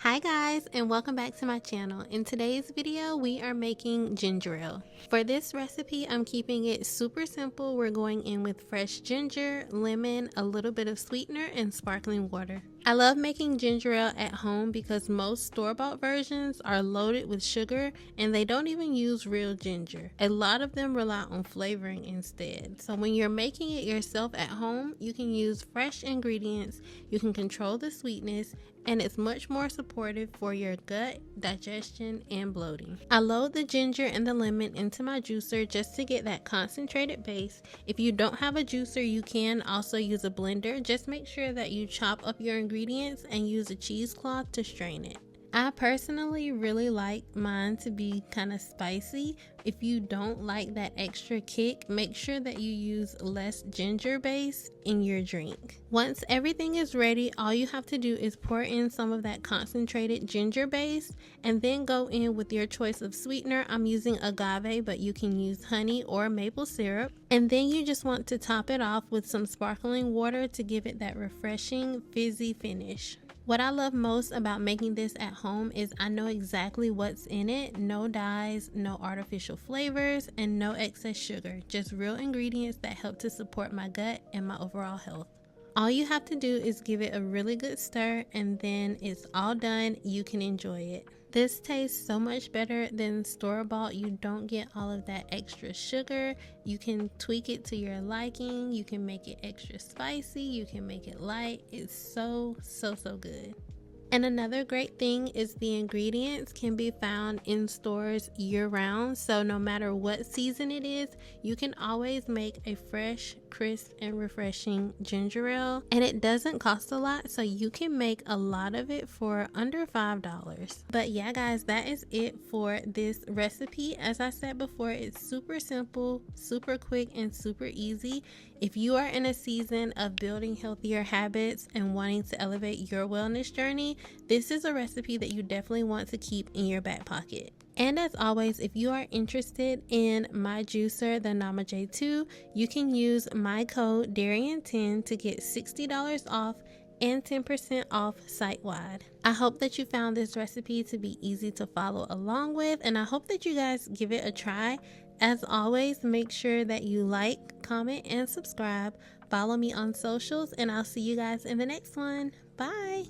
Hi guys, and welcome back to my channel. In today's video we are making ginger ale. For this recipe I'm keeping it super simple. We're going in with fresh ginger, lemon, a little bit of sweetener, and sparkling water. I love making ginger ale at home because most store-bought versions are loaded with sugar and they don't even use real ginger. A lot of them rely on flavoring instead. So when you're making it yourself at home, you can use fresh ingredients, you can control the sweetness, and it's much more supportive for your gut, digestion, and bloating. I load the ginger and the lemon into my juicer just to get that concentrated base. If you don't have a juicer, you can also use a blender. Just make sure that you chop up your ingredients and use a cheesecloth to strain it. I personally really like mine to be kind of spicy. If you don't like that extra kick, make sure that you use less ginger base in your drink. Once everything is ready, all you have to do is pour in some of that concentrated ginger base and then go in with your choice of sweetener. I'm using agave, but you can use honey or maple syrup. And then you just want to top it off with some sparkling water to give it that refreshing fizzy finish. What I love most about making this at home is I know exactly what's in it. No dyes, no artificial flavors, and no excess sugar. Just real ingredients that help to support my gut and my overall health. All you have to do is give it a really good stir and then it's all done. You can enjoy it. This tastes so much better than store-bought. You don't get all of that extra sugar. You can tweak it to your liking. You can make it extra spicy. You can make it light. It's so good. And another great thing is the ingredients can be found in stores year-round. So no matter what season it is, you can always make a fresh, crisp, and refreshing ginger ale. And it doesn't cost a lot, so you can make a lot of it for under $5. But yeah guys, that is it for this recipe. As I said before, it's super simple, super quick, and super easy. If you are in a season of building healthier habits and wanting to elevate your wellness journey, this is a recipe that you definitely want to keep in your back pocket. And as always, if you are interested in my juicer, the Nama J2, you can use my code Darian10 to get $60 off and 10% off site-wide. I hope that you found this recipe to be easy to follow along with, and I hope that you guys give it a try. As always, make sure that you like, comment, and subscribe. Follow me on socials, and I'll see you guys in the next one. Bye!